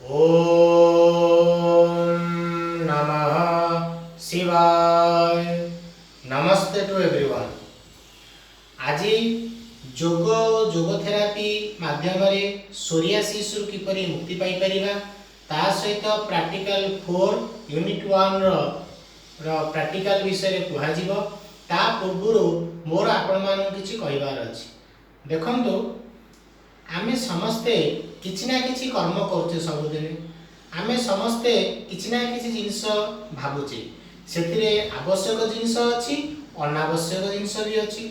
ओम नमः शिवाय। नमस्ते टू एवरीवन। आज जोग जोग थेरापी माध्यम सोरियासिस किपरि मुक्ति पाई परिबा ता सहित प्रैक्टिकल 4 यूनिट 1 रो प्रैक्टिकल विषय कुहाजिबो। ता पूर्व मोर आपण मान किछि कहिबार अछि। देखंतु आमे समस्ते किछि ना किछि कर्म करछे, सबुदिन आमे समस्ते किछि ना किछि जिनिस भाबुचे, सेथिरे आवश्यक जिनिस अछि, अनावश्यक जिनिस भी अछि।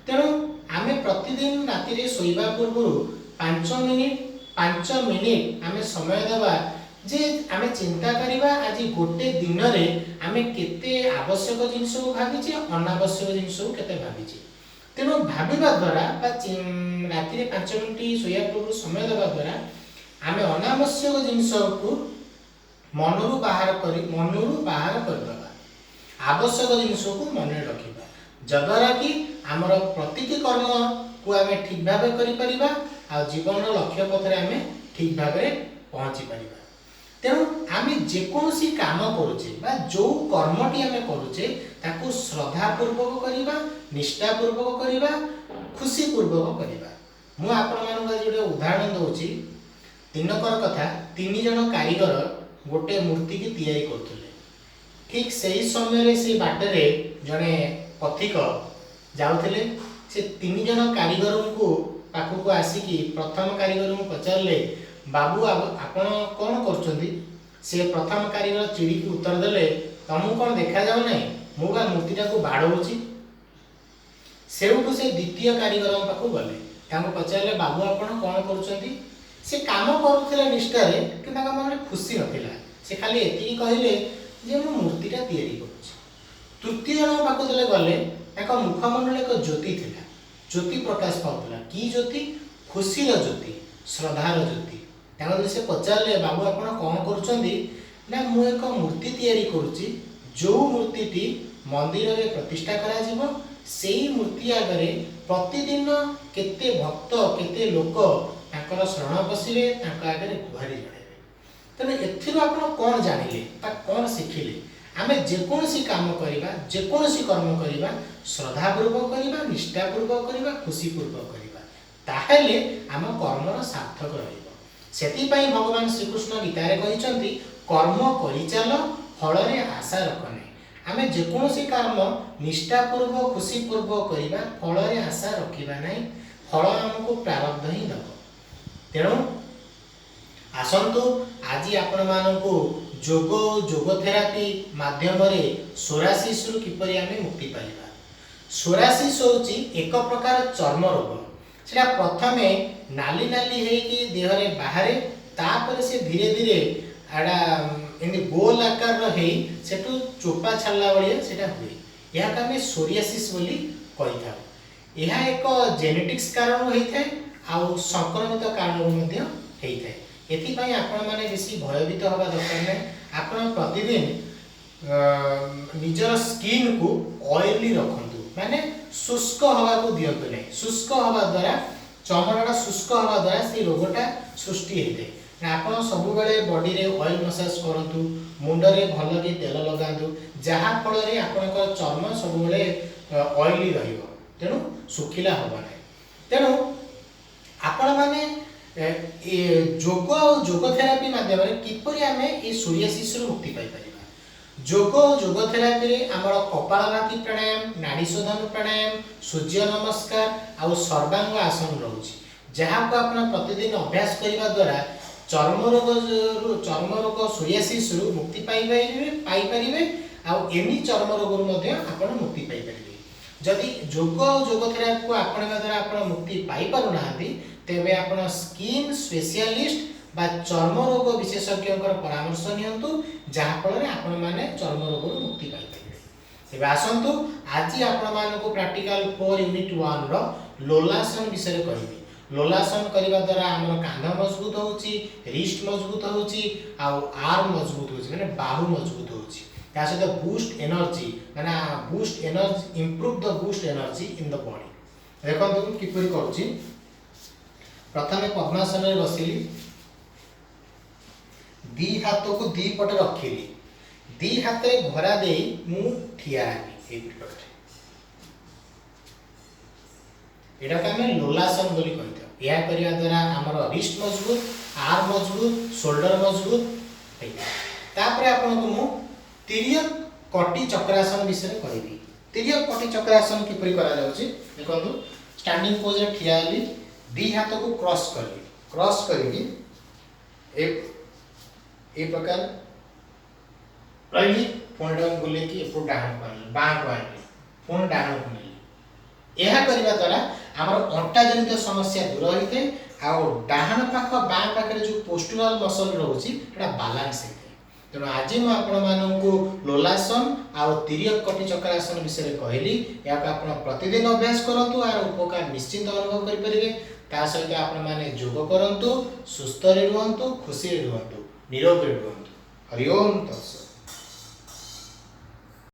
तेणु आमे प्रतिदिन राति रे सोइबा पूर्व 5 मिनिट आमे समय देबा जे आमे चिंता करिबा आज गोटे दिन रे आमे केते आवश्यक जिनिस को भाबिचे, अनावश्यक जिनिस को केते भाबिचे। तेणु भाविबा द्वारा राति 5 मिनिट सोया पूर्व समय देवा द्वारा आमे अनावश्यक जिनिस को मनरू बाहर करदबा, आवश्यक जिनिस को मन रखिबा, जद्वारा कि आमर प्रतिटी कर्म को आमे ठीक भाबे करि परिबा आ जीवन लक्ष्य पथरे आमे ठीक भाबे पहुंची परिबा। तेणु आमे जेकोसी काम करूचे बा जो कर्मटी आमे करूचे ताकू श्रद्धा पूर्वक करिबा, निष्ठा पूर्वक करिबा, खुशी पूर्वक करिबा। मु आपण मानक जोटे उदाहरण दउची। दिनकर कथा, 3 जन कारीगर गोटे मूर्ति की तैयारी करथुले। ठीक सही समय रे से बाटरे जने पथिक जाउथले। से 3 जन कारीगर को पाखु को आसीकी प्रथम कारीगर को पचारले, बाबू आपण कौन करछंती? से प्रथम कारीगर चिड़ी की उत्तर देले, तमु कौन देखा जाउ नै, मु बा मूर्तिटा को बाडौची। सेउठु से द्वितीय कारीगर पाखु गले, तांको पचारले, बाबू आपण कौन करछंती? से काम करूथिले निष्ठारे, कि तांका मन खुशी नथिला। से खाली एतिकी कहिले जे मु मूर्तिटा तैयारी करूची। तृतीय जन पाखु देले गले, तांका मुखमंडले एक ज्योति थिला, ज्योति प्रकाश पाउतला। की ज्योति? खुशीर ज्योति, श्रद्धार ज्योति। तांको से पचारले, बाबू आपण कौन करूछंती? ना मु एक मूर्ति तैयारी करूची, जो मूर्तिटी मंदिर रे प्रतिष्ठा करा जिवो। सेई मूर्ति आगरे प्रतिदिन केते भक्त केते लोक तांकर शरण बसिले, तांका आगरे गुहारी जणाइबे। तने एथिरो आपण कोन जानिले ता कोन सिखिले? आमे जेकोसी काम करिबा, जेकोसी कर्म करिबा, श्रद्धा पूर्वक करिबा, निष्ठा पूर्वक करिबा, खुशी पूर्वक करिबा, ताहेले आम कर्मर सार्थक रहइबो। सेति पई भगवान श्री कृष्ण गीतारे कहिसंती, कर्म करिचाल, फलरे आशा रखने। आमे जेकोसी कर्म निष्ठा पूर्वक खुशी पूर्वक करिबा, फलरे आशा रखिबा नै, फल हमको प्रारब्ध ही दबो। तेणु आसंतु आज आपण मानकु जोग जोग थेरापी माध्यम रे सोरासिस रु किपरि आमे मुक्ति पाइबा। सोरासिस होची एक प्रकार चर्म रोग। सेटा प्रथमे नाली नाली हेकी देह रे बाहरे, तापर से धीरे धीरे आडा एनी गोल आकार रही सेटू चोपा छाड़ला बलिया सेटा हुए। यह का में सोरियासिस बोली कहि था। यह एक जेनेटिक्स कारण होई थे आ संक्रमित कारण मध्ये हेई थे। एथि पई आपण माने बेसी भयभीत हवा दरकार नै। आपण प्रतिदिन निजर स्किन को ऑयली रखंतु, माने शुष्क हवा को दियंतु नै। शुष्क हवा द्वारा चमड़ाटा शुष्क हवा द्वारा से रोगटा सृष्टि हेते। आपण सबु बेले बॉडी रे ऑयल मसाज करंतु, मुंड रे भल के तेल लगांतु, जहा फल रे आपनकर चर्म सबु बेले ऑयली रहिबो, तेनु सुखिला होबा नै। तेनु आपण माने जोग और जोग थेरापी माध्यम रे किपरि आमे ए सोरियासिस रु मुक्ति पाई परिबा। जोग और जोग थेरापी रे हमर कपालभाति प्राणायाम, नाड़ी शोधन प्राणायाम, सूर्य नमस्कार आ सर्वांग आसन रहउची, जहा को आपण प्रतिदिन अभ्यास करिबा द्वारा चर्म रोग सोरियासिस रु मुक्ति पाई परिबे आ एनी चर्म रोग रु मध्ये आपण मुक्ति पाई परिबे। जदि जोग और जोग थेरापी को आपणा द्वारा आपण मुक्ति पाई पारु नाहंती, तेबे आपण स्किन स्पेशलिस्ट बा चर्म रोग विशेषज्ञकर परामर्श नियंतु, जहा फल रे आपण माने चर्म रोग रु मुक्ति पाई परिबे। तेबे आसंतु आज आपण मानको प्रैक्टिकल 4 यूनिट 1 रो लोलासन विषय कहिबी। लोलासन करिबा द्वारा हमर कांध मजबूत होउची, रिस्ट मजबूत होउची, आ आर्म मजबूत होउची, माने बाहु मजबूत होउची। ता सहित बूस्ट एनर्जी, माने boost energy, improve the boost energy in the body. देखंतु किपरि करूची। प्रथमे पद्मासन रे बसिली, दी हाथ को दी पटे रखिली दी हाथ रे घोरा दे मु ठिया हेबी ए प्रकार एटा का हमें लोलासन बोली कहते हैं। यह करिया द्वारा हमर रिस्ट मजबूत, आर्म मजबूत, शोल्डर मजबूत होइता। तापर आपन को मु तिर्यक कटी चक्रासन विषय कहबी। तिर्यक कटी चक्रासन किपरि करा जाउची देखंतु स्टैंडिंग पोज रे ठिया हली दी हाथ को क्रॉस करली ए प्रकार रही फोल्डर बोले कि एपो डाहन पानी बां पानी फोन डाहन पानी यह करबा द्वारा हमर अंटा जनित समस्या दूर होइते आ डाहन पाख बां पाख रे जो पोस्टुरल मसल रहउची एटा बैलेंस हेते। तेणु आज मैं आपको लोलासन आउ तिर्यक कटी चक्रासन विषय कहली या आप प्रतिदिन अभ्यास करूँ आर उपकार निश्चित अनुभव करेंगे। ता सहित आपण मैंने योग करूँ सुस्थ रुहतु खुशी रुहतु निरोग रुहतु। हरि ओम तत्सत।